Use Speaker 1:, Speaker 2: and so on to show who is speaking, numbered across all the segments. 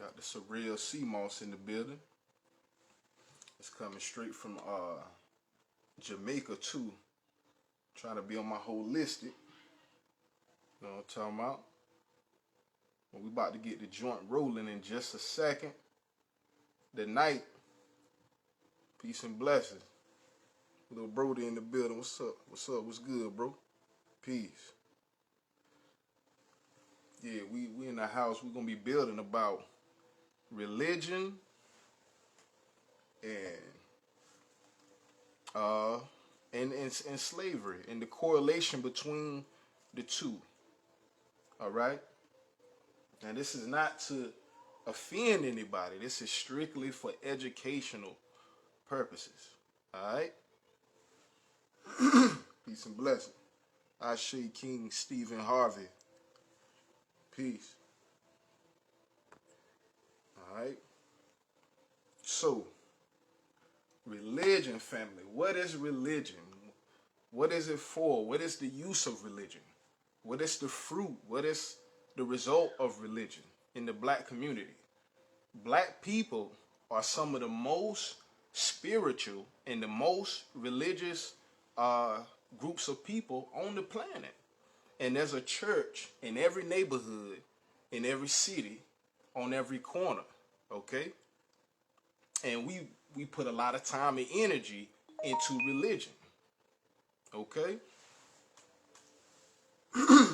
Speaker 1: Got the surreal sea moss in the building. It's coming straight from Jamaica too. Trying to be on my holistic. You know what I'm talking about? Well, we about to get the joint rolling in just a second. The night. Peace and blessings. Little Brody in the building. What's up? What's up? What's good, bro? Peace. Yeah, we in the house. We're gonna be building about religion and slavery and the correlation between the two. All right. Now this is not to offend anybody. This is strictly for educational purposes. All right. Peace and blessing. Ashe King Stephen Harvey. Peace. All right. So, religion, family. What is religion? What is it for? What is the use of religion? What is the fruit? What is the result of religion in the black community? Black people are some of the most spiritual and the most religious groups of people on the planet. And there's a church in every neighborhood, in every city, on every corner, okay? And we put a lot of time and energy into religion, okay?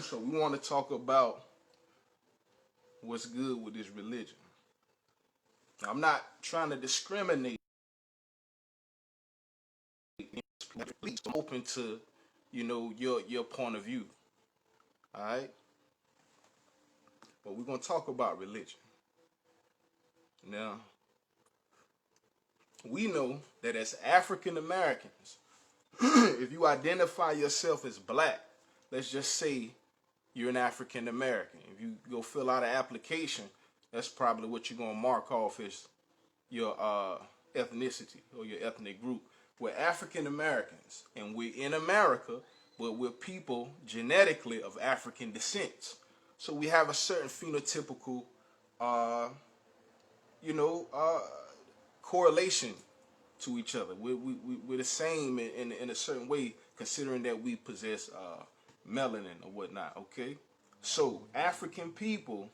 Speaker 1: So we want to talk about what's good with this religion. Now, I'm not trying to discriminate. I'm open to, your point of view. All right? But we're going to talk about religion. Now, we know that as African Americans, if you identify yourself as black, let's just say you're an African American. If you go fill out an application, that's probably what you're going to mark off as your ethnicity or your ethnic group. We're African Americans, and we're in America, but we're people genetically of African descent. So we have a certain phenotypical, correlation to each other. We're the same in a certain way, considering that we possess melanin or whatnot, okay? So African people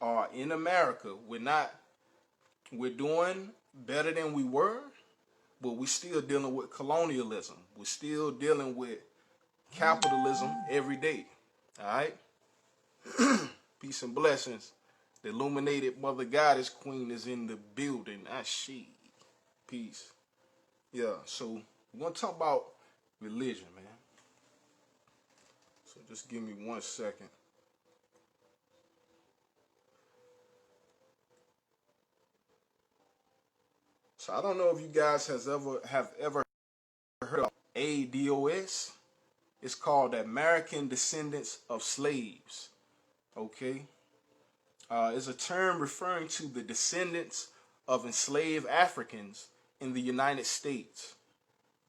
Speaker 1: are in America. We're doing better than we were, but we're still dealing with colonialism. We're still dealing with capitalism every day, all right? Peace and blessings. The illuminated Mother Goddess Queen is in the building. Ashe. Peace. Yeah, so we're going to talk about religion, man. So just give me 1 second. So I don't know if you guys have ever heard of ADOS. It's called American Descendants of Slaves. Okay? It's a term referring to the descendants of enslaved Africans in the United States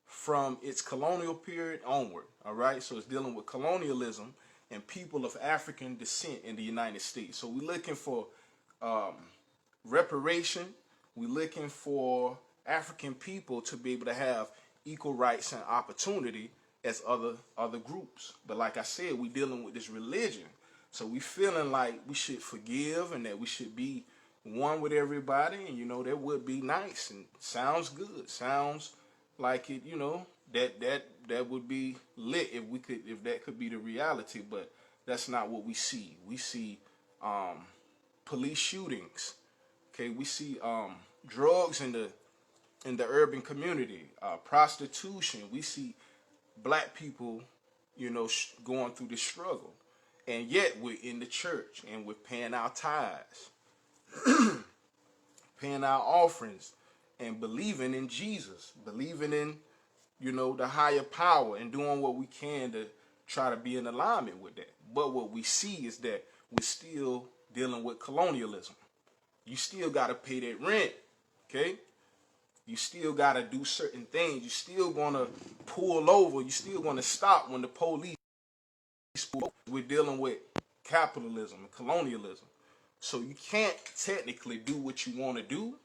Speaker 1: from its colonial period onward. All right? So it's dealing with colonialism and people of African descent in the United States. So we're looking for reparation. We're looking for African people to be able to have equal rights and opportunity as other groups. But like I said, we're dealing with this religion. So we feeling like we should forgive and that we should be one with everybody. And, that would be nice and sounds good. Sounds like it, that would be lit if that could be the reality. But that's not what we see. We see police shootings. Okay, we see drugs in the urban community, prostitution. We see black people, going through the struggle, and yet we're in the church and we're paying our tithes, paying our offerings, and believing in Jesus, believing in, the higher power, and doing what we can to try to be in alignment with that. But what we see is that we're still dealing with colonialism. You still got to pay that rent, okay? You still got to do certain things. You still going to pull over. You still going to stop when the police. We're dealing with capitalism and colonialism. So you can't technically do what you want to do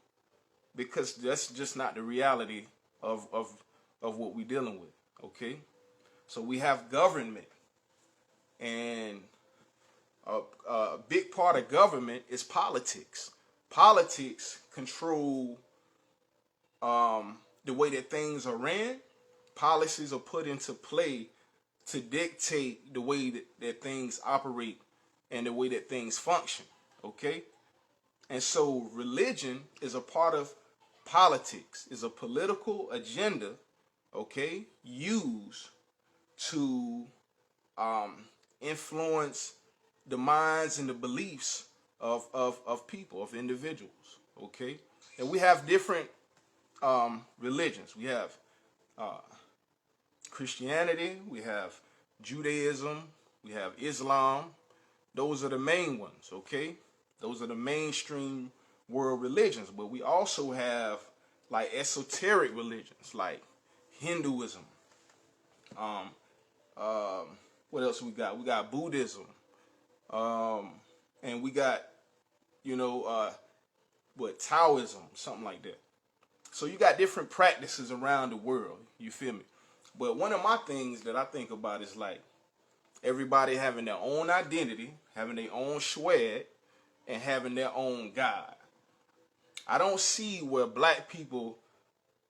Speaker 1: because that's just not the reality of what we're dealing with. Okay, so we have government, and a big part of government is politics. Politics control the way that things are ran. Policies are put into play to dictate the way that things operate and the way that things function. Okay? And so religion is a part of politics, is a political agenda, okay, used to influence the minds and the beliefs of people, of individuals, okay? And we have different religions. We have Christianity, we have Judaism, we have Islam. Those are the main ones, okay? Those are the mainstream world religions. But we also have like esoteric religions like Hinduism. What else we got? We got Buddhism. And we got, Taoism, something like that. So you got different practices around the world, you feel me? But one of my things that I think about is like everybody having their own identity, having their own swag, and having their own God. I don't see where black people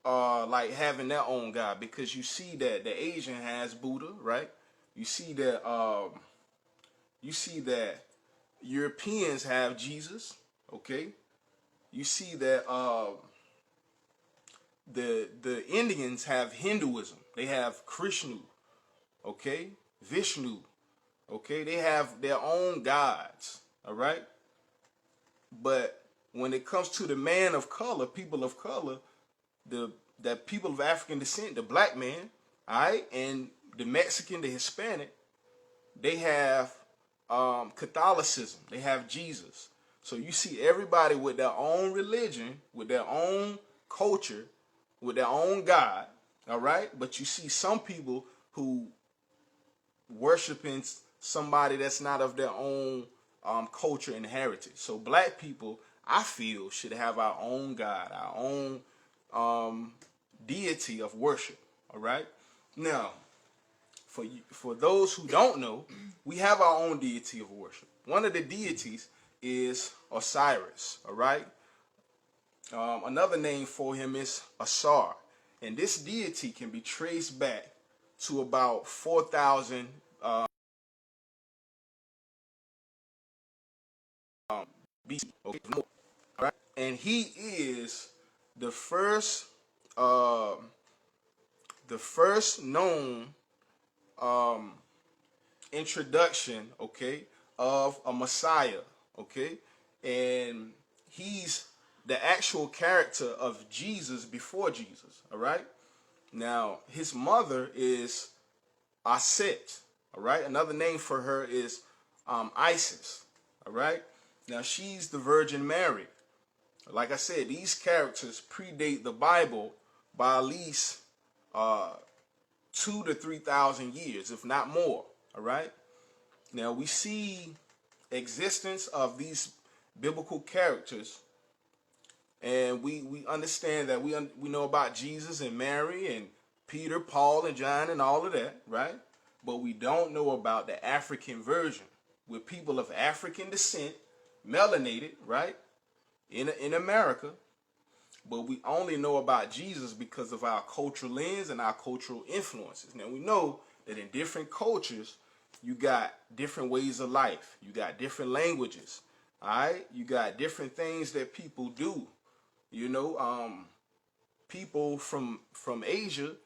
Speaker 1: are like having their own God, because you see that the Asian has Buddha, right? You see that Europeans have Jesus, okay? You see that the Indians have Hinduism. They have Krishna, okay? Vishnu, okay? They have their own gods, all right? But when it comes to the man of color, people of color, the people of African descent, the black man, all right, and the Mexican, the Hispanic, they have Catholicism. They have Jesus. So you see everybody with their own religion, with their own culture, with their own God, all right? But you see some people who worshiping somebody that's not of their own culture and heritage. So black people, I feel, should have our own God, our own deity of worship, all right? Now, for those who don't know, we have our own deity of worship. One of the deities is Osiris, all right? Another name for him is Asar. And this deity can be traced back to about 4,000 BC. Okay, all right? And he is the first known introduction, okay, of a Messiah, okay? And he's the actual character of Jesus before Jesus, all right? Now, his mother is Aset, all right? Another name for her is Isis, all right? Now, she's the Virgin Mary. Like I said, these characters predate the Bible by at least 2,000 to 3,000 years, if not more, all right? Now, we see existence of these biblical characters, and we understand that we know about Jesus and Mary and Peter, Paul, and John and all of that, right? But we don't know about the African version. We're people of African descent, melanated, right, in America, but we only know about Jesus because of our cultural lens and our cultural influences. Now, we know that in different cultures, you got different ways of life. You got different languages, all right? You got different things that people do. People from Asia,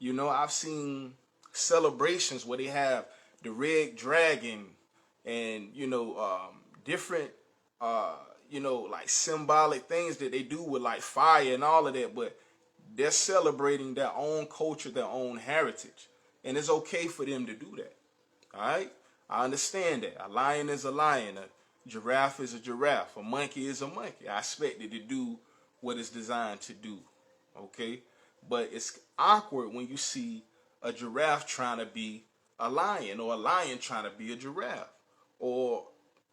Speaker 1: I've seen celebrations where they have the red dragon and, different, like symbolic things that they do with like fire and all of that, but they're celebrating their own culture, their own heritage. And it's okay for them to do that. All right? I understand that. A lion is a lion. A giraffe is a giraffe. A monkey is a monkey. I expect it to do what it's designed to do. Okay? But it's awkward when you see a giraffe trying to be a lion, or a lion trying to be a giraffe, or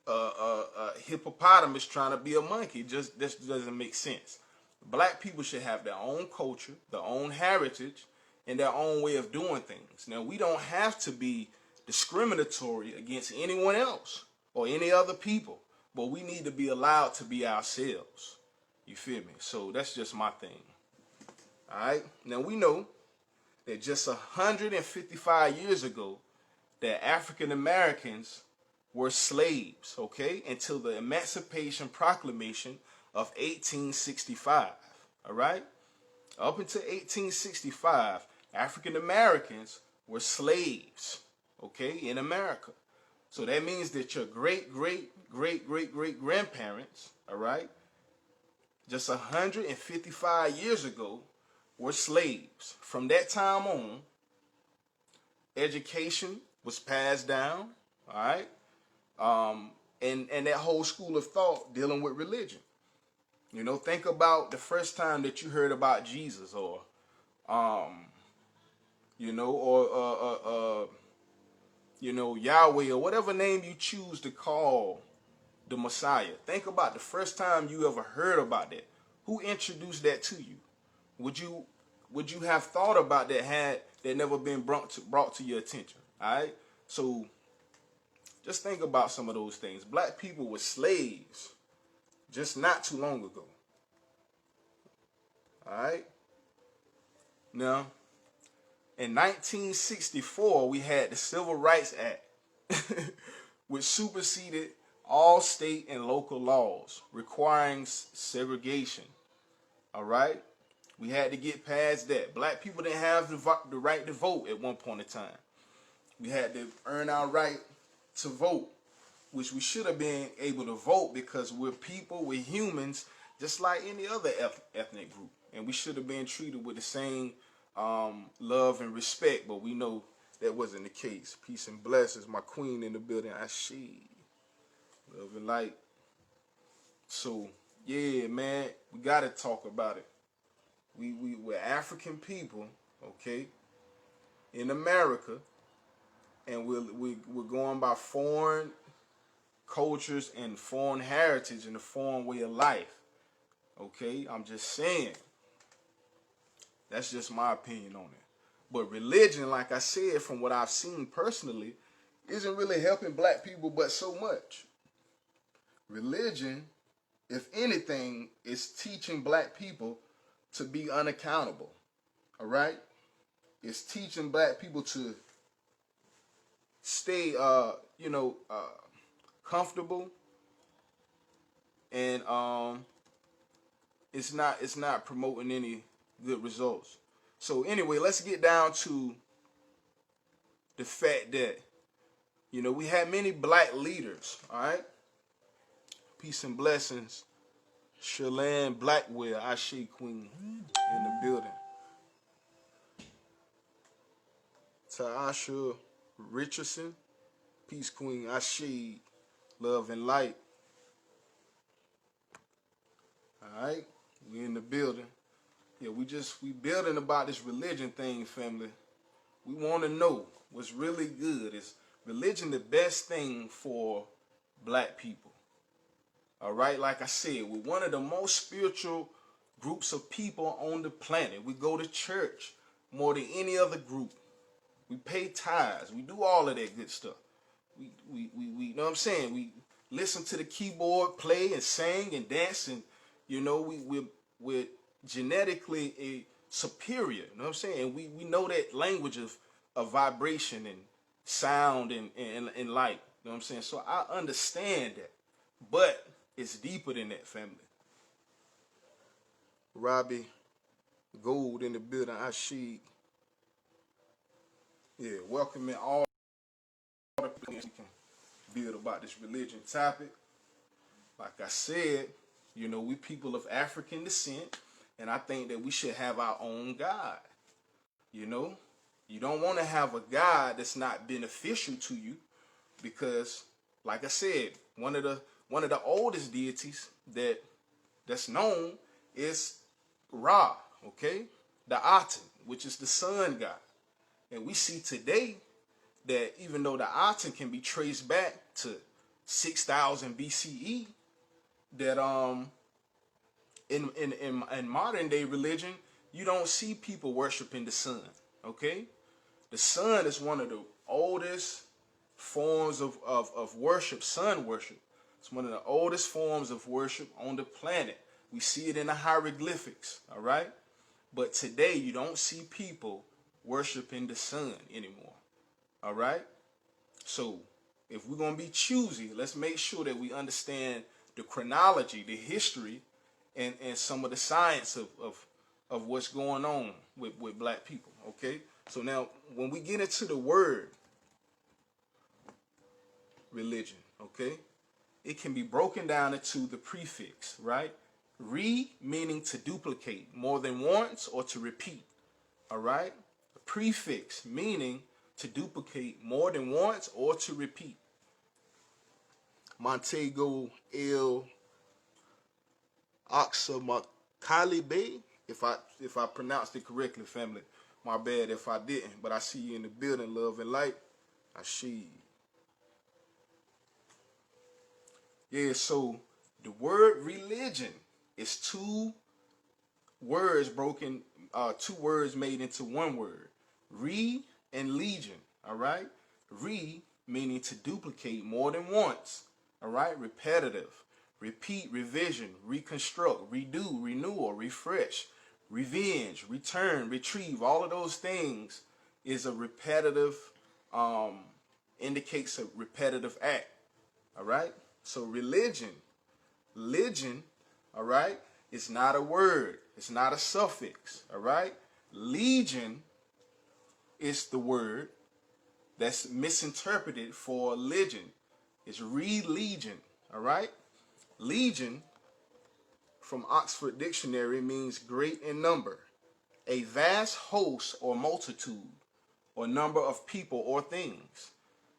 Speaker 1: a hippopotamus trying to be a monkey. Just this doesn't make sense. Black people should have their own culture, their own heritage, and their own way of doing things. Now, we don't have to be discriminatory against anyone else or any other people, but we need to be allowed to be ourselves. You feel me? So that's just my thing. All right. Now, we know that just 155 years ago, that African Americans were slaves, okay, until the Emancipation Proclamation of 1865, all right? Up until 1865, African Americans were slaves, okay, in America. So that means that your great-great-great-great-great-grandparents, all right, just 155 years ago, were slaves. From that time on, education was passed down, all right? And that whole school of thought dealing with religion. You know, think about the first time that you heard about Jesus, or, you know, or, you know, Yahweh, or whatever name you choose to call the Messiah. Think about the first time you ever heard about that. Who introduced that to you? Would you have thought about that had that never been brought to your attention? All right. So just think about some of those things. Black people were slaves just not too long ago. All right. Now, in 1964, we had the Civil Rights Act, which superseded all state and local laws requiring segregation. All right. We had to get past that. Black people didn't have the right to vote at one point in time. We had to earn our right to vote, which we should have been able to vote because we're people, we're humans, just like any other ethnic group. And we should have been treated with the same love and respect, but we know that wasn't the case. Peace and blessings. My queen in the building, Ashe. Love and light. So, yeah, man, we got to talk about it. We're African people, okay, in America, and we're going by foreign cultures and foreign heritage and a foreign way of life, okay? I'm just saying. That's just my opinion on it. But religion, like I said, from what I've seen personally, isn't really helping black people but so much. Religion, if anything, is teaching black people to be unaccountable, all right? It's teaching black people to stay, comfortable, and it's not promoting any good results. So anyway, let's get down to the fact that, you know, we had many black leaders, all right? Peace and blessings. Shalane Blackwell, Ashe Queen, in the building. Taasha Richardson, Peace Queen, Ashe, love and light. Alright, we in the building. Yeah, we building about this religion thing, family. We want to know what's really good. Is religion the best thing for black people? All right, like I said, we're one of the most spiritual groups of people on the planet. We go to church more than any other group. We pay tithes. We do all of that good stuff. We you know what I'm saying? We listen to the keyboard play and sing and dance, and you know we're genetically superior. You know what I'm saying? We know that language of vibration and sound and light. You know what I'm saying? So I understand that, but it's deeper than that, family. Robbie Gold in the building. Ashe. Yeah, welcoming all the people we can build about this religion topic. Like I said, you know, we people of African descent, and I think that we should have our own God. You know, you don't want to have a God that's not beneficial to you, because, like I said, one of the oldest deities that's known is Ra, okay? The Aten, which is the sun god. And we see today that even though the Aten can be traced back to 6000 BCE, that in modern day religion, you don't see people worshiping the sun. Okay, the sun is one of the oldest forms of worship. Sun worship. It's one of the oldest forms of worship on the planet. We see it in the hieroglyphics. All right, but today you don't see people worshiping the sun anymore. All right, so if we're gonna be choosy, let's make sure that we understand the chronology, the history, and some of the science of what's going on with black people. Okay, so now when we get into the word religion, okay, it can be broken down into the prefix, right? Re meaning to duplicate more than once or to repeat. All right, the prefix meaning to duplicate more than once or to repeat. Montego El Oxamakalibe, if I pronounced it correctly, family. My bad if I didn't, but I see you in the building, love and light. I see you. Yeah, so the word religion is two words made into one word. Re and legion, all right? Re meaning to duplicate more than once, all right? Repetitive, repeat, revision, reconstruct, redo, renew, or refresh, revenge, return, retrieve. All of those things is a repetitive, indicates a repetitive act, all right? So religion, all right, it's not a word. It's not a suffix, all right? Legion is the word that's misinterpreted for legion. It's religion, all right? Legion from Oxford Dictionary means great in number, a vast host or multitude or number of people or things.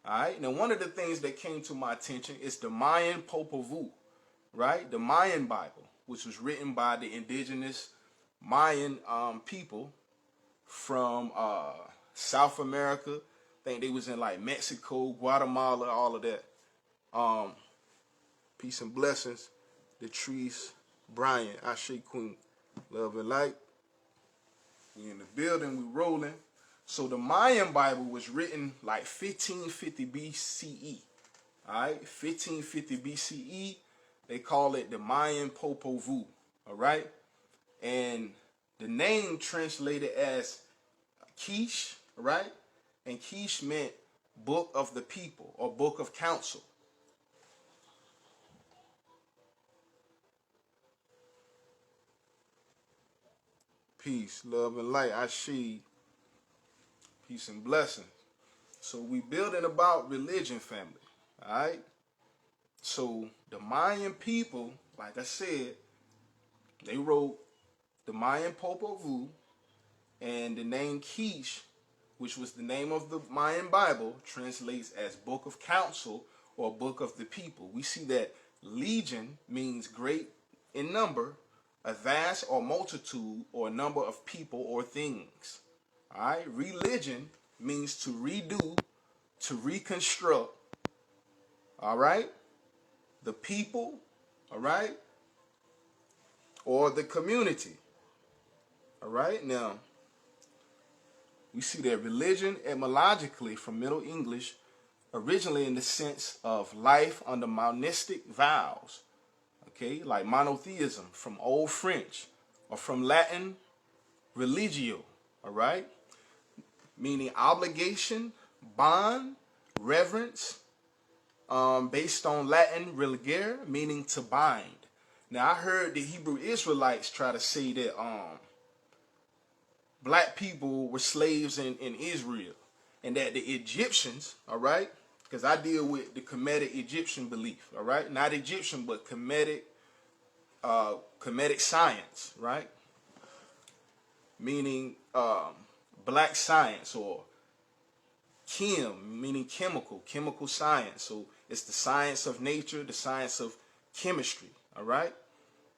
Speaker 1: All right. Now, one of the things that came to my attention is the Mayan Popol Vuh, right? The Mayan Bible, which was written by the indigenous Mayan people from South America. I think they was in like Mexico, Guatemala, all of that. Peace and blessings. Latrice Bryant, Ashe Queen, love and light. We in the building, we rolling. So the Mayan Bible was written like 1550 BCE. All right, 1550 BCE. They call it the Mayan Popol Vuh. All right, and the name translated as Quiche, right? And Quiche meant book of the people or book of counsel. Peace, love, and light. I see. Peace and blessings. So we building about religion, family. All right. So the Mayan people, like I said, they wrote the Mayan Popol Vuh, and the name Quiche, which was the name of the Mayan Bible, translates as Book of Counsel or Book of the People. We see that legion means great in number, a vast or multitude or a number of people or things. All right, religion means to redo, to reconstruct. All right, the people, all right, or the community. All right, now we see that religion etymologically from Middle English, originally in the sense of life under monistic vows. Okay, like monotheism from Old French, or from Latin religio. All right, meaning obligation, bond, reverence, based on Latin religare, meaning to bind. Now I heard the Hebrew Israelites try to say that black people were slaves in Israel, and that the Egyptians, all right, because I deal with the Kemetic Egyptian belief, all right, not Egyptian but Kemetic science, right, meaning black science, or chem, meaning chemical science. So it's the science of nature, the science of chemistry, all right.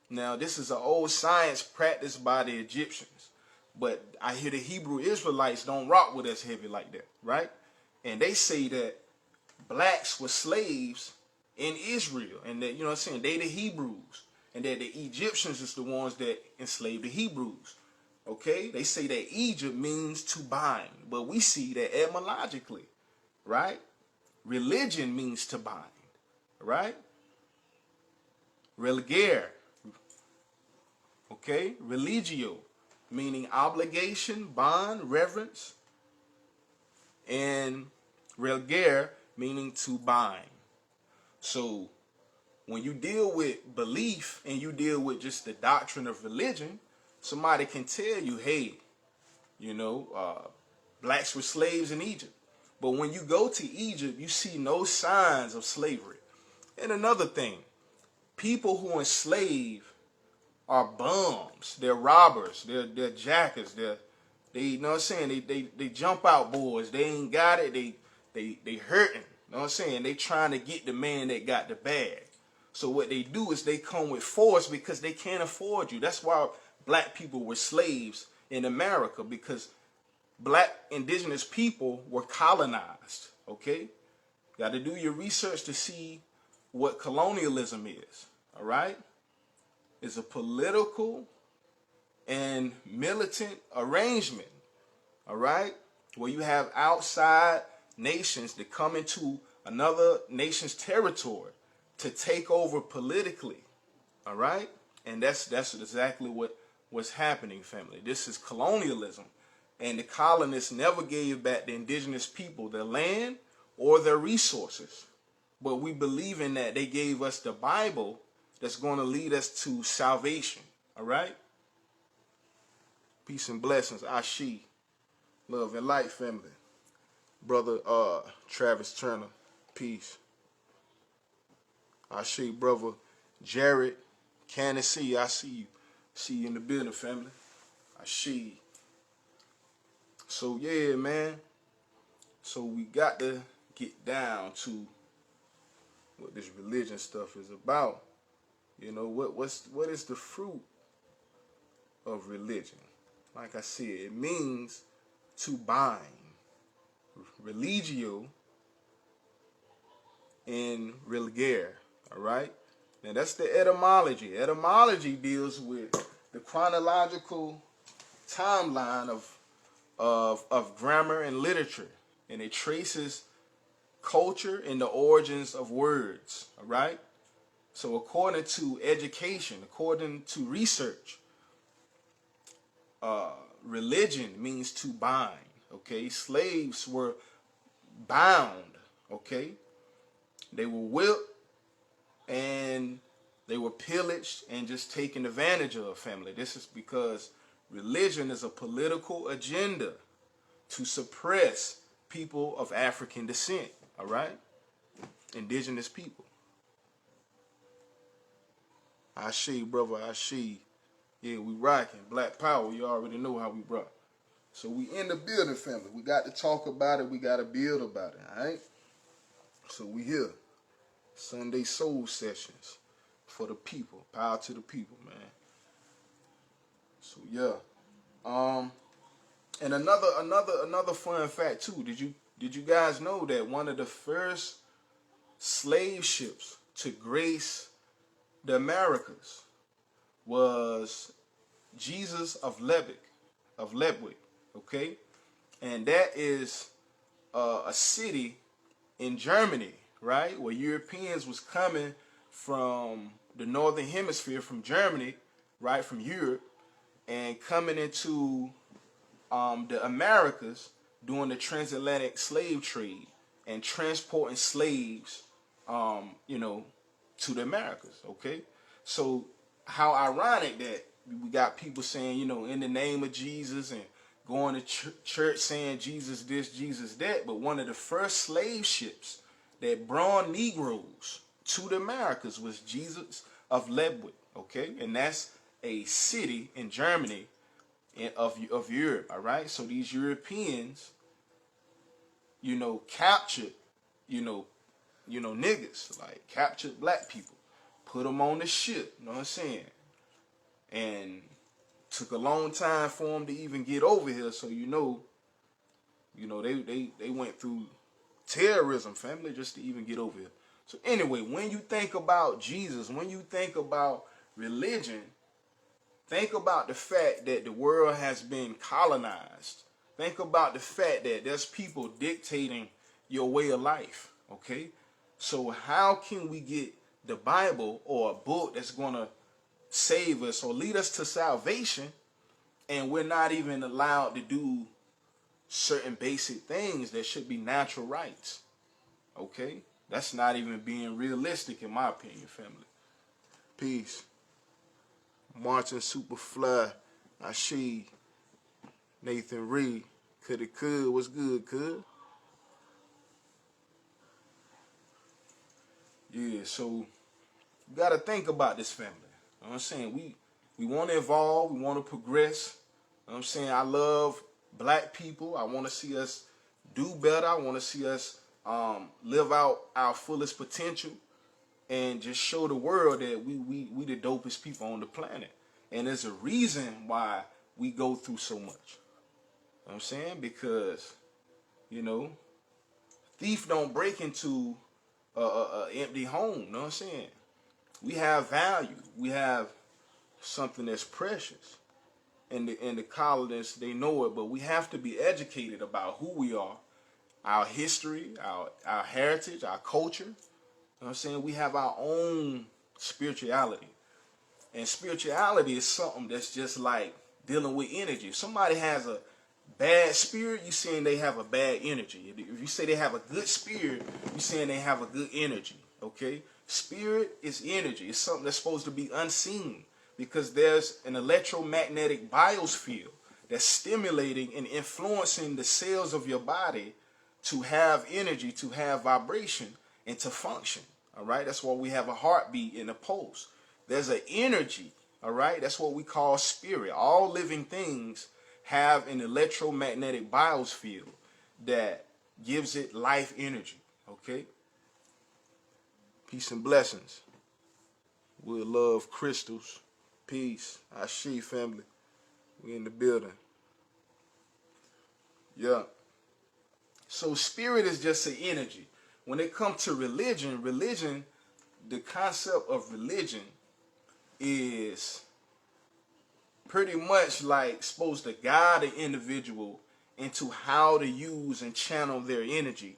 Speaker 1: Now this is an old science practiced by the Egyptians, but I hear the Hebrew Israelites don't rock with us heavy like that, right? And they say that blacks were slaves in Israel, and that, you know what I'm saying, they the Hebrews, and that the Egyptians is the ones that enslaved the Hebrews. Okay, they say that Egypt means to bind, but we see that etymologically, right? Religion means to bind, right? Religare, okay? Religio, meaning obligation, bond, reverence, and religare, meaning to bind. So when you deal with belief and you deal with just the doctrine of religion, somebody can tell you, hey, you know, blacks were slaves in Egypt. But when you go to Egypt, you see no signs of slavery. And another thing, people who enslave are bums. They're robbers. They're jackers. They you know what I'm saying? They jump out boys. They ain't got it. They hurting. You know what I'm saying? They trying to get the man that got the bag. So what they do is they come with force because they can't afford you. That's why black people were slaves in America, because black indigenous people were colonized. Okay? Got to do your research to see what colonialism is. All right? It's a political and militant arrangement. All right? Where you have outside nations that come into another nation's territory to take over politically. All right? And that's exactly what's happening, family. This is colonialism. And the colonists never gave back the indigenous people their land or their resources. But we believe in that they gave us the Bible that's going to lead us to salvation. All right? Peace and blessings. Ashi. Love and light, family. Brother Travis Turner. Peace. Ashi, brother Jared. Candace C. I see you. See you in the building, family. Ashi. So yeah, man. So we got to get down to what this religion stuff is about. You know, what is the fruit of religion? Like I said, it means to bind. Religio and religare. All right? Now that's the etymology. Etymology deals with the chronological timeline of grammar and literature, and it traces culture and the origins of words. All right? So according to education, according to research, religion means to bind. Okay? Slaves were bound. Okay? They were whipped and they were pillaged and just taken advantage of, family. This is because religion is a political agenda to suppress people of African descent. All right? Indigenous people. Ashi, brother, Ashi. Yeah, we rocking. Black power, you already know how we rock. So we in the building, family. We got to talk about it. We got to build about it, all right? So we here. Sunday Soul Sessions for the people. Power to the people, man. So yeah. And another fun fact too. Did you guys know that one of the first slave ships to grace the Americas was Jesus of Lebwick, okay? And that is a city in Germany, right? Where Europeans was coming from the northern hemisphere, from Germany, right, from Europe, and coming into the Americas doing the transatlantic slave trade and transporting slaves, you know, to the Americas, okay? So how ironic that we got people saying, you know, in the name of Jesus, and going to church saying Jesus this, Jesus that, but one of the first slave ships that brought Negroes to the Americas was Jesus of Lebwick, okay? And that's a city in Germany of Europe, all right? So these Europeans, you know, captured, you know, niggas, like captured black people, put them on the ship, you know what I'm saying? And took a long time for them to even get over here, so you know, they went through terrorism, family, just to even get over here. So anyway, when you think about Jesus, when you think about religion, think about the fact that the world has been colonized. Think about the fact that there's people dictating your way of life, okay? So how can we get the Bible or a book that's going to save us or lead us to salvation, and we're not even allowed to do certain basic things that should be natural rights, okay? That's not even being realistic in my opinion, family. Peace. Martin Superfly, Nasheed, Nathan Reed, could, what's good, could? Yeah, so you gotta think about this, family. You know what I'm saying? We want to evolve, we want to progress. You know what I'm saying? I love black people. I want to see us do better. I want to see us live out our fullest potential and just show the world that we the dopest people on the planet. And there's a reason why we go through so much. You know what I'm saying? Because, you know, thief don't break into a empty home. You know what I'm saying? We have value. We have something that's precious. And the colonists, they know it, but we have to be educated about who we are, our history, our heritage, our culture. You know what I'm saying? We have our own spirituality. And spirituality is something that's just like dealing with energy. If somebody has a bad spirit, you're saying they have a bad energy. If you say they have a good spirit, you're saying they have a good energy. Okay? Spirit is energy. It's something that's supposed to be unseen, because there's an electromagnetic biosphere that's stimulating and influencing the cells of your body to have energy, to have vibration, and to function. All right? That's why we have a heartbeat and a pulse. There's an energy. All right? That's what we call spirit. All living things have an electromagnetic biosphere that gives it life energy. Okay? Peace and blessings. We'll love crystals. Peace. Ashi family. We in the building. Yeah. So spirit is just an energy. When it comes to religion, the concept of religion is pretty much like supposed to guide an individual into how to use and channel their energy,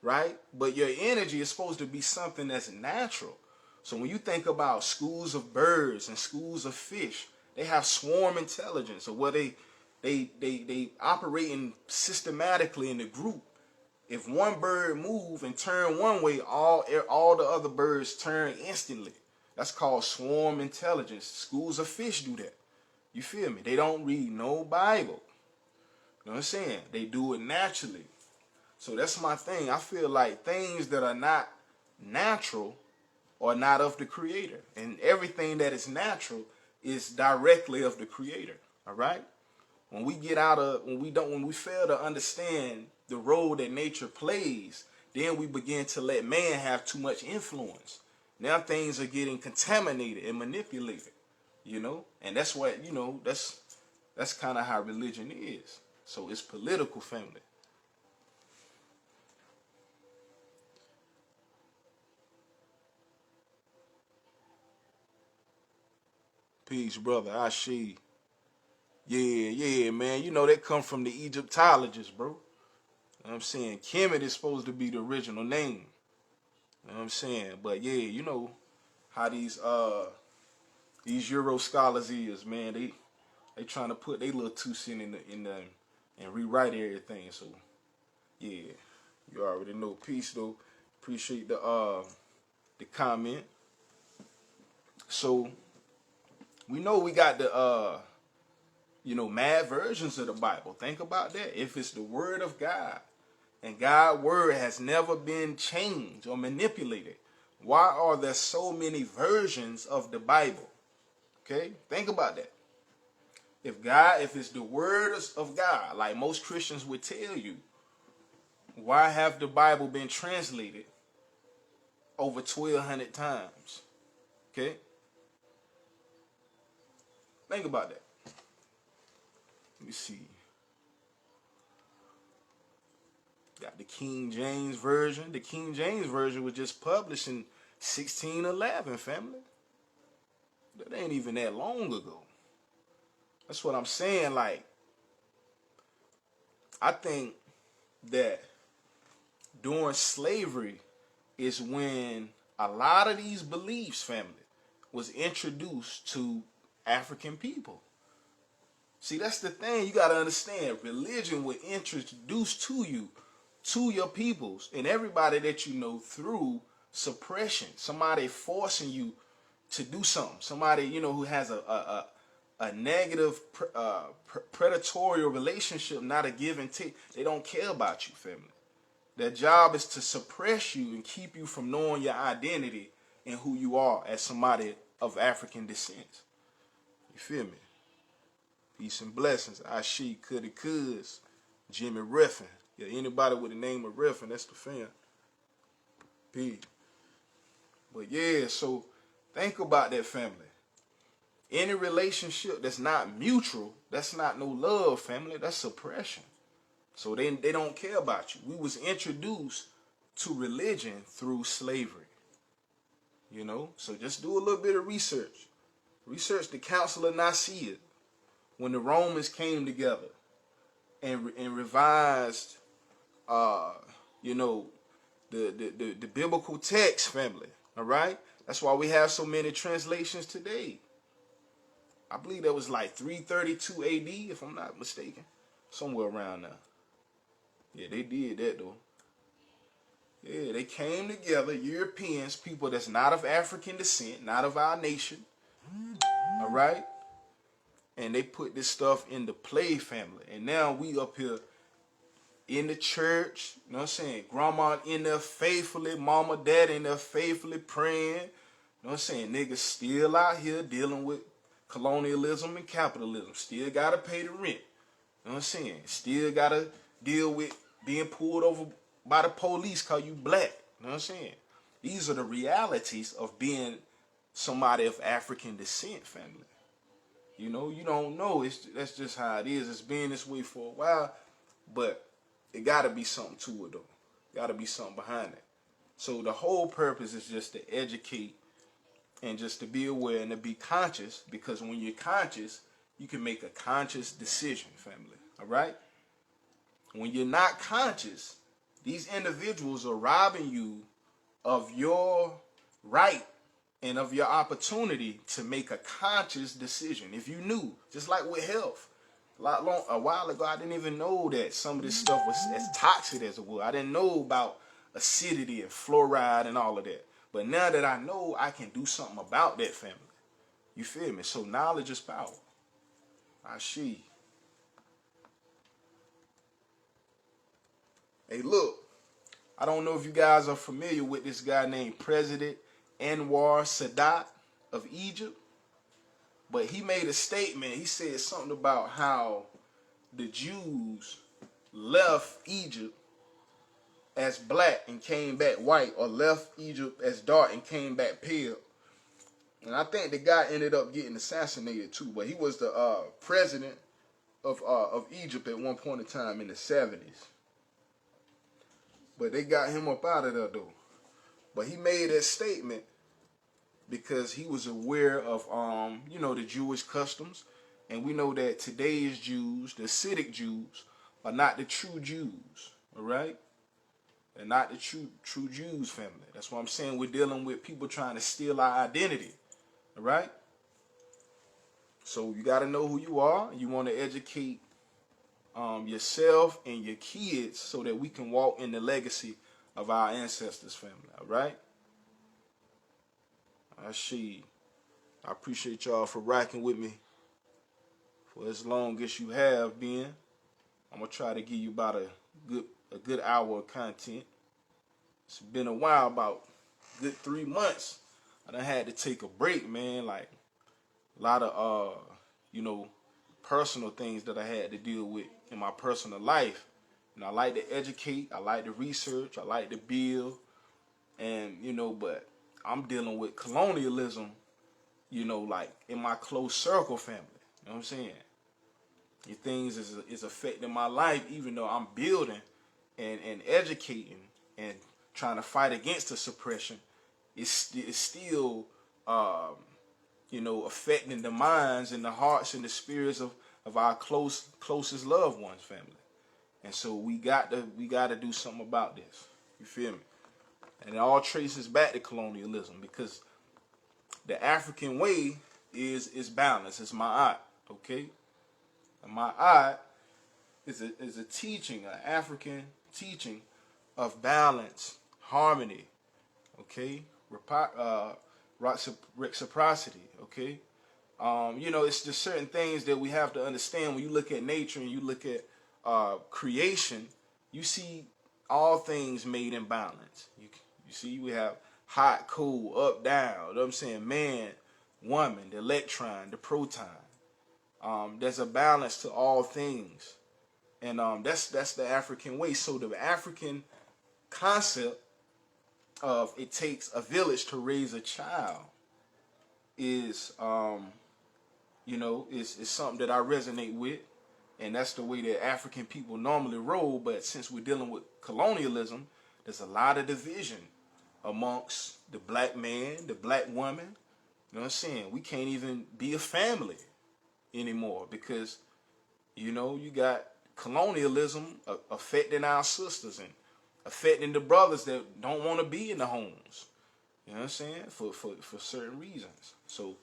Speaker 1: right? But your energy is supposed to be something that's natural. So when you think about schools of birds and schools of fish, they have swarm intelligence, or where they operating systematically in the group. If one bird move and turn one way, all the other birds turn instantly. That's called swarm intelligence. Schools of fish do that. You feel me? They don't read no Bible. You know what I'm saying? They do it naturally. So that's my thing. I feel like things that are not natural are not of the Creator. And everything that is natural is directly of the Creator. All right? When we fail to understand the role that nature plays, then we begin to let man have too much influence. Now things are getting contaminated and manipulated, you know? And that's what, you know, that's kind of how religion is. So it's political, family. Peace, brother. Ashi. Yeah, man. You know, they come from the Egyptologists, bro. You know what I'm saying? Kemet is supposed to be the original name. You know what I'm saying? But yeah, you know how these Euro scholars is, man. They trying to put their little 2 cents in the and rewrite everything. So yeah, you already know. Peace though. Appreciate the comment. So we know we got the mad versions of the Bible. Think about that. If it's the word of God, and God's word has never been changed or manipulated, why are there so many versions of the Bible? Okay, think about that. If it's the word of God, like most Christians would tell you, why have the Bible been translated over 1,200 times? Okay, think about that. Let me see. Got the King James Version. The King James Version was just published in 1611, family. That ain't even that long ago. That's what I'm saying. Like, I think that during slavery is when a lot of these beliefs, family, was introduced to African people. See, that's the thing. You got to understand. Religion was introduced to you, to your peoples, and everybody that you know through suppression. Somebody forcing you to do something. Somebody, you know, who has a negative predatory relationship, not a give and take. They don't care about you, family. Their job is to suppress you and keep you from knowing your identity and who you are as somebody of African descent. You feel me? Peace and blessings. Ashi, Cuddy Cuz, Jimmy Riffin. Yeah, anybody with the name of Riffin, that's the fan. Peace. But yeah, so think about that, family. Any relationship that's not mutual, that's not no love, family. That's suppression. So they don't care about you. We was introduced to religion through slavery. You know? So just do a little bit of research. Research the Council of Nicaea when the Romans came together and revised, you know, the biblical text, family. All right? That's why we have so many translations today. I believe that was like 332 AD, if I'm not mistaken. Somewhere around there. Yeah, they did that, though. Yeah, they came together, Europeans, people that's not of African descent, not of our nation. All right? And they put this stuff into play, family. And now we up here in the church, you know what I'm saying? Grandma in there faithfully, mama, dad in there faithfully praying. You know what I'm saying? Niggas still out here dealing with colonialism and capitalism. Still got to pay the rent. You know what I'm saying? Still got to deal with being pulled over by the police because you black. You know what I'm saying? These are the realities of being somebody of African descent, family. You know, you don't know. That's just how it is. It's been this way for a while, but it got to be something to it, though. Got to be something behind it. So the whole purpose is just to educate and just to be aware and to be conscious, because when you're conscious, you can make a conscious decision, family. All right? When you're not conscious, these individuals are robbing you of your right and of your opportunity to make a conscious decision. If you knew, just like with health, a while ago, I didn't even know that some of this stuff was as toxic as it was. I didn't know about acidity and fluoride and all of that. But now that I know, I can do something about that, family. You feel me? So knowledge is power. I see. Hey, look. I don't know if you guys are familiar with this guy named President Anwar Sadat of Egypt. But he made a statement. He said something about how the Jews left Egypt as black and came back white, or left Egypt as dark and came back pale. And I think the guy ended up getting assassinated too. But he was the president of Egypt at one point in time in the 70s. But they got him up out of there though. But he made that statement because he was aware of, you know, the Jewish customs. And we know that today's Jews, the Hasidic Jews, are not the true Jews. All right? They're not the true Jews, family. That's what I'm saying. We're dealing with people trying to steal our identity. All right? So you got to know who you are. You want to educate yourself and your kids so that we can walk in the legacy of our ancestors, family. All right? I appreciate y'all for rocking with me for as long as you have been. I'm going to try to give you about a good hour of content. It's been a while, about a good 3 months. I done had to take a break, man. Like a lot of, you know, personal things that I had to deal with in my personal life. And I like to educate. I like to research. I like to build. And, you know, but I'm dealing with colonialism, you know, like in my close circle family. You know what I'm saying? These things is affecting my life, even though I'm building. and educating and trying to fight against the suppression is still affecting the minds and the hearts and the spirits of our closest loved ones, family. And so we got to do something about this. You feel me? And it all traces back to colonialism, because the African way is balance. It's ma'at, okay? And ma'at is a teaching, an African teaching of balance, harmony, okay? Reciprocity, okay? It's just certain things that we have to understand. When you look at nature and you look at creation, you see all things made in balance. You see, we have hot, cold, up, down. You know what I'm saying? Man, woman, the electron, the proton. There's a balance to all things, and that's the African way. So the African concept of it takes a village to raise a child is something that I resonate with, and that's the way that African people normally roll. But since we're dealing with colonialism, there's a lot of division amongst the black man, the black woman. You know what I'm saying? We can't even be a family anymore because, you got colonialism affecting our sisters and affecting the brothers that don't want to be in the homes. You know what I'm saying? For certain reasons. So,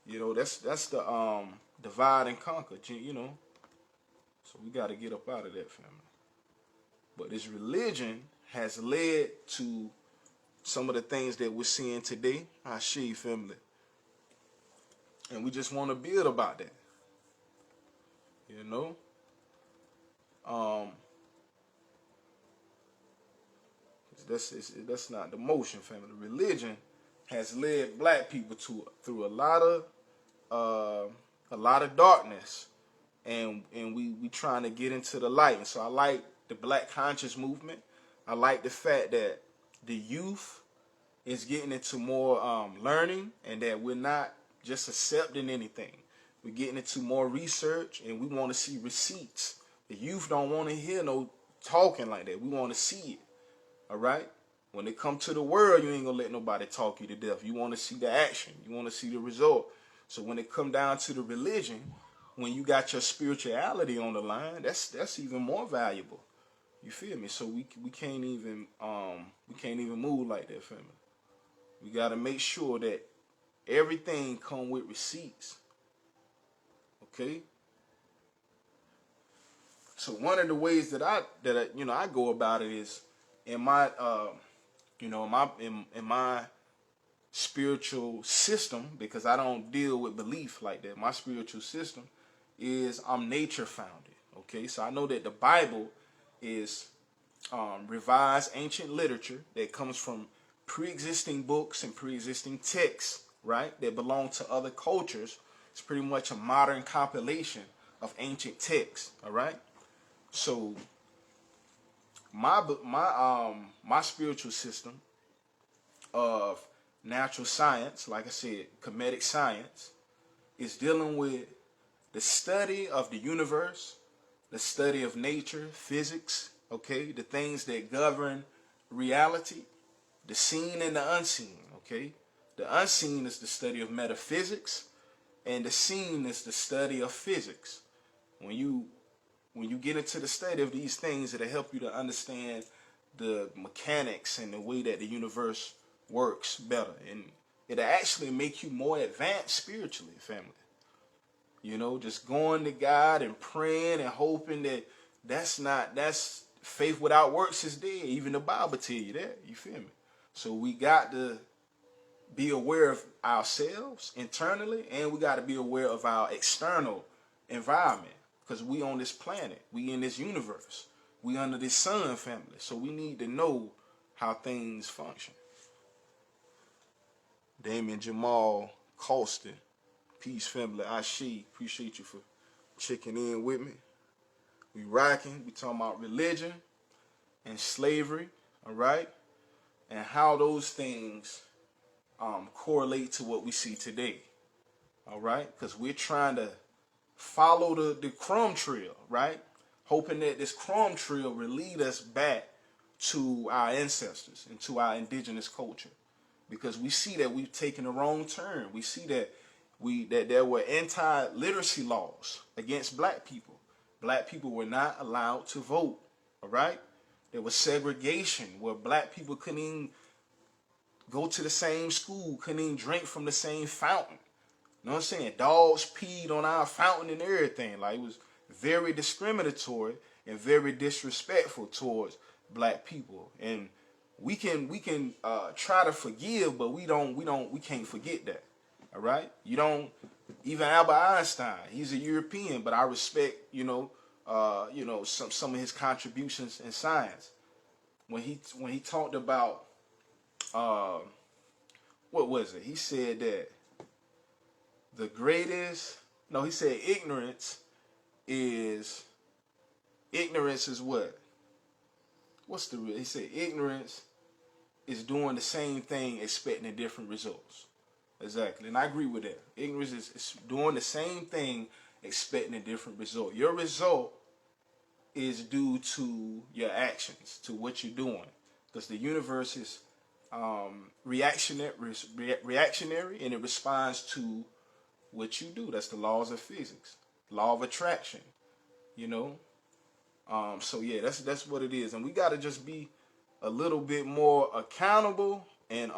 Speaker 1: that's the divide and conquer, So we got to get up out of that, family. But this religion has led to some of the things that we're seeing today. Ashe, family. And we just want to build about that. That's not the motion, family. Religion has led black people through a lot of darkness, and we trying to get into the light. And so I like the Black Conscious movement. I like the fact that the youth is getting into more learning, and that we're not just accepting anything. We're getting into more research, and we want to see receipts. The youth don't want to hear no talking like that. We want to see it. All right? When it come to the world, you ain't gonna let nobody talk you to death. You want to see the action. You want to see the result. So when it come down to the religion, when you got your spirituality on the line, that's even more valuable. You feel me? So we can't even move like that, family. We got to make sure that everything come with receipts. Okay? So one of the ways that I go about it is in my in my spiritual system, because I don't deal with belief like that. My spiritual system is I'm nature founded. Okay, so I know that the Bible is revised ancient literature that comes from pre-existing books and pre-existing texts, right, that belong to other cultures. It's pretty much a modern compilation of ancient texts. All right, so my spiritual system of natural science, like I said, comedic science, is dealing with the study of the universe, the study of nature, physics, okay, the things that govern reality, the seen and the unseen, okay. The unseen is the study of metaphysics, and the seen is the study of physics. When you get into the study of these things, it'll help you to understand the mechanics and the way that the universe works better, and it'll actually make you more advanced spiritually, family. Just going to God and praying and hoping that's faith without works is dead. Even the Bible tell you that. You feel me? So we got to be aware of ourselves internally, and we got to be aware of our external environment, because we on this planet, we in this universe, we under this sun, family. So we need to know how things function. Damien Jamal Colston, peace, family. Ashe, appreciate you for checking in with me. We rocking. We talking about religion and slavery, all right, and how those things correlate to what we see today, all right, because we're trying to follow the crumb trail, right? hoping that this crumb trail will lead us back to our ancestors and to our indigenous culture, because we see that we've taken a wrong turn. We see that there were anti-literacy laws against black people. Black people were not allowed to vote. All right, there was segregation where black people couldn't even go to the same school, couldn't even drink from the same fountain. You know what I'm saying? Dogs peed on our fountain and everything. Like, it was very discriminatory and very disrespectful towards black people. And we can try to forgive, but we can't forget that. All right? You don't, even Albert Einstein, he's a European, but I respect, some of his contributions in science. When he talked about what was it? He said that he said ignorance is what? He said ignorance is doing the same thing expecting different results. Exactly. And I agree with that. Ignorance is doing the same thing expecting a different result. Your result is due to your actions, to what you're doing. Because the universe is reactionary and it responds to what you do. That's the laws of physics, law of attraction, so yeah, that's what it is. And we got to just be a little bit more accountable and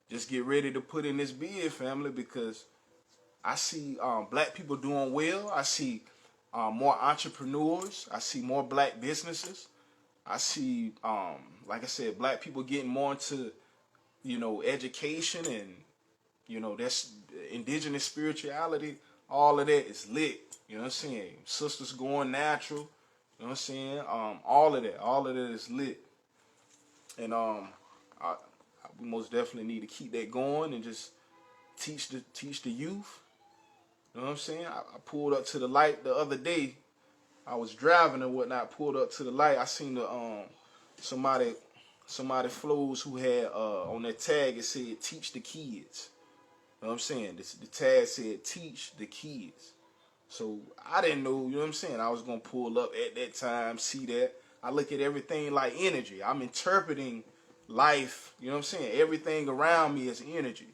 Speaker 1: just get ready to put in this bid, family, because I see black people doing well. I see more entrepreneurs. I see more black businesses. I see, like I said, black people getting more into, education and, that's indigenous spirituality. All of that is lit. You know what I'm saying? Sisters going natural. You know what I'm saying? All of that is lit. And we most definitely need to keep that going and just teach the youth. You know what I'm saying? I pulled up to the light the other day. I was driving and whatnot, pulled up to the light. I seen the somebody flows who had on their tag, it said teach the kids. You know what I'm saying? The tag said teach the kids. So I didn't know, you know what I'm saying? I was going to pull up at that time, see that. I look at everything like energy. I'm interpreting life, you know what I'm saying? Everything around me is energy.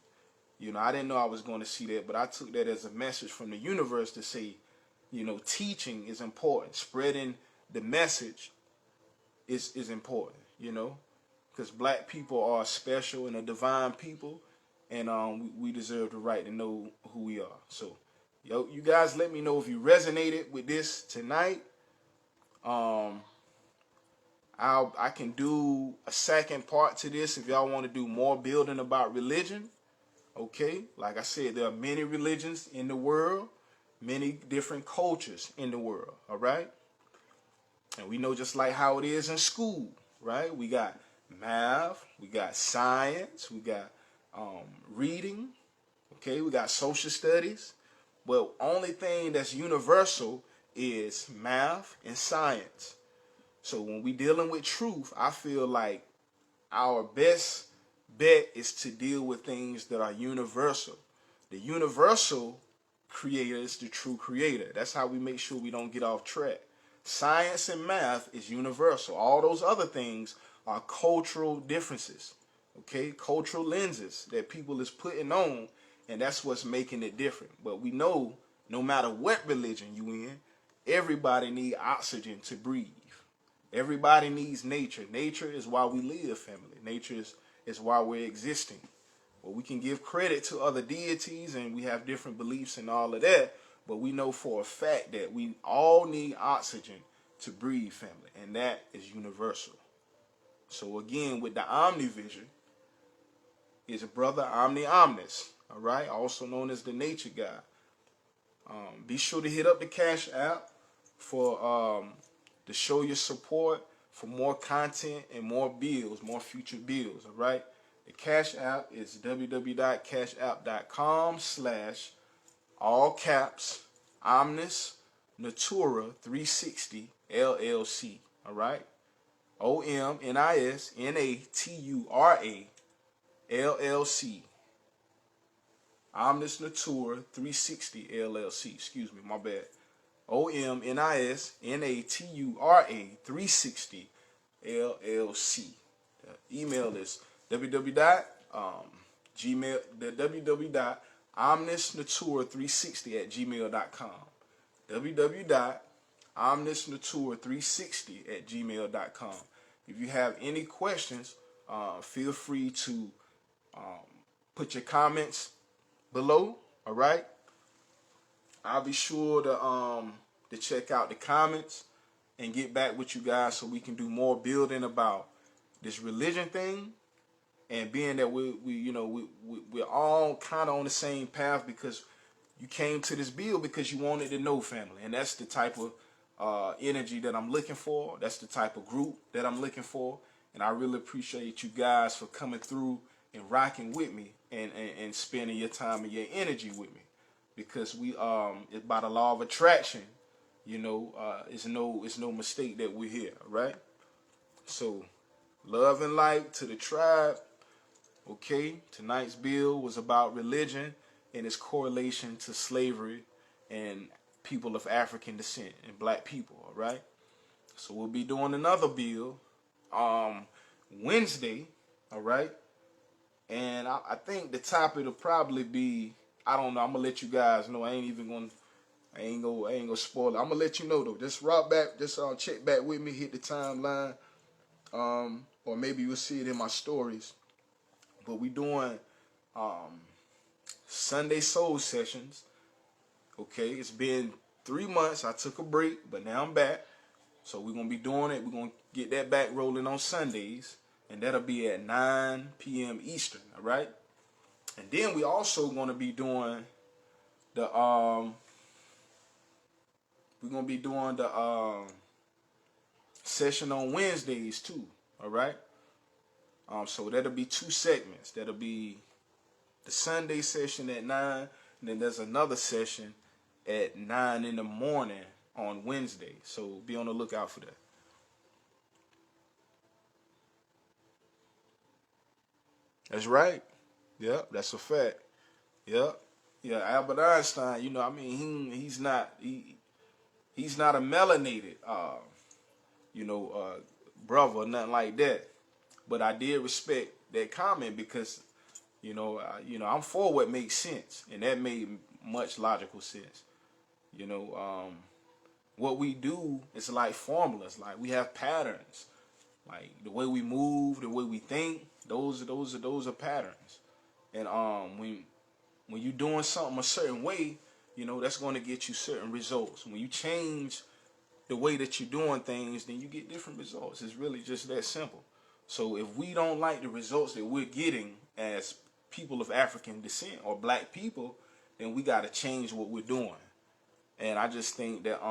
Speaker 1: I didn't know I was going to see that, but I took that as a message from the universe to say, teaching is important. Spreading the message is important, because black people are special and a divine people, and we deserve the right to know who we are. So, you guys let me know if you resonated with this tonight. I can do a second part to this if y'all want to do more building about religion. Okay, like I said, there are many religions in the world, many different cultures in the world, all right? And we know just like how it is in school, right? We got math, we got science, we got reading, okay? We got social studies. But only thing that's universal is math and science. So when we dealing with truth, I feel like our best bet is to deal with things that are universal. The universal creator is the true creator. That's how we make sure we don't get off track. Science and math is universal. All those other things are cultural differences, okay? Cultural lenses that people is putting on, and that's what's making it different. But we know no matter what religion you in, everybody needs oxygen to breathe. Everybody needs nature. Nature is why we live, family. Nature is why we're existing. Well, we can give credit to other deities and we have different beliefs and all of that, but we know for a fact that we all need oxygen to breathe, family, and that is universal. So again, with the Omni vision, is a brother Omni Omnis, all right, also known as the Nature God. Be sure to hit up the Cash App for to show your support for more content and more bills, more future bills, all right? The Cash App is www.cashapp.com/all caps Omnis Natura 360 LLC, all right? OMNISNATURA LLC. Omnis Natura 360 LLC. Excuse me, my bad. OMNISNATURA 360 LLC. The email is www.omnisnatura360@gmail.com. www.omnisnatura360@gmail.com. If you have any questions, feel free to put your comments below. All right, I'll be sure to check out the comments and get back with you guys so we can do more building about this religion thing. And being that we're all kind of on the same path, because you came to this bill because you wanted to know family, and that's the type of energy that I'm looking for. That's the type of group that I'm looking for, and I really appreciate you guys for coming through and rocking with me and spending your time and your energy with me, because it's by the law of attraction. It's no mistake that we're here, right? So, love and light to the tribe. Okay, tonight's bill was about religion and its correlation to slavery and people of African descent and black people, all right? So we'll be doing another bill Wednesday, all right? And I think the topic will probably be, I don't know, I'm gonna let you guys know. I ain't gonna spoil it. I'm gonna let you know though. Just rock back, just check back with me, hit the timeline, or maybe you'll see it in my stories. But we doing Sunday soul sessions. Okay, it's been 3 months. I took a break, but now I'm back. So we're gonna be doing it. We're gonna get that back rolling on Sundays, and that'll be at 9 p.m. Eastern. All right. And then we also gonna be doing the session on Wednesdays too. All right. So that'll be 2 segments. That'll be the Sunday session at 9, and then there's another session at 9 in the morning on Wednesday. So be on the lookout for that. That's right. Yep, that's a fact. Yep. Yeah, Albert Einstein, he's not a melanated brother or nothing like that. But I did respect that comment because, I'm for what makes sense, and that made much logical sense. What we do is like formulas, like we have patterns, like the way we move, the way we think. Those are patterns, and when you're doing something a certain way, that's going to get you certain results. When you change the way that you're doing things, then you get different results. It's really just that simple. So if we don't like the results that we're getting as people of African descent or black people, then we got to change what we're doing. And I just think that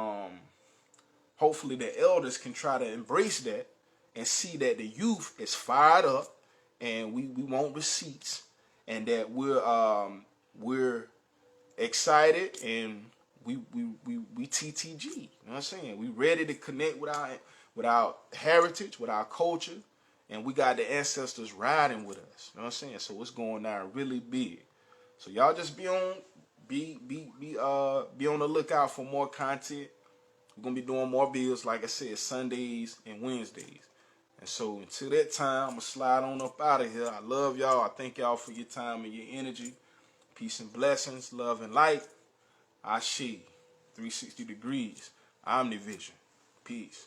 Speaker 1: hopefully the elders can try to embrace that and see that the youth is fired up and we want receipts, and that we're excited and we TTG. You know what I'm saying? We ready to connect with our heritage, with our culture. And we got the ancestors riding with us. You know what I'm saying? So it's going down really big. So y'all just be on the lookout for more content. We're gonna be doing more bills, like I said, Sundays and Wednesdays. And so until that time, I'm gonna slide on up out of here. I love y'all. I thank y'all for your time and your energy. Peace and blessings, love and light. Ashe, 360 degrees. Omni vision. Peace.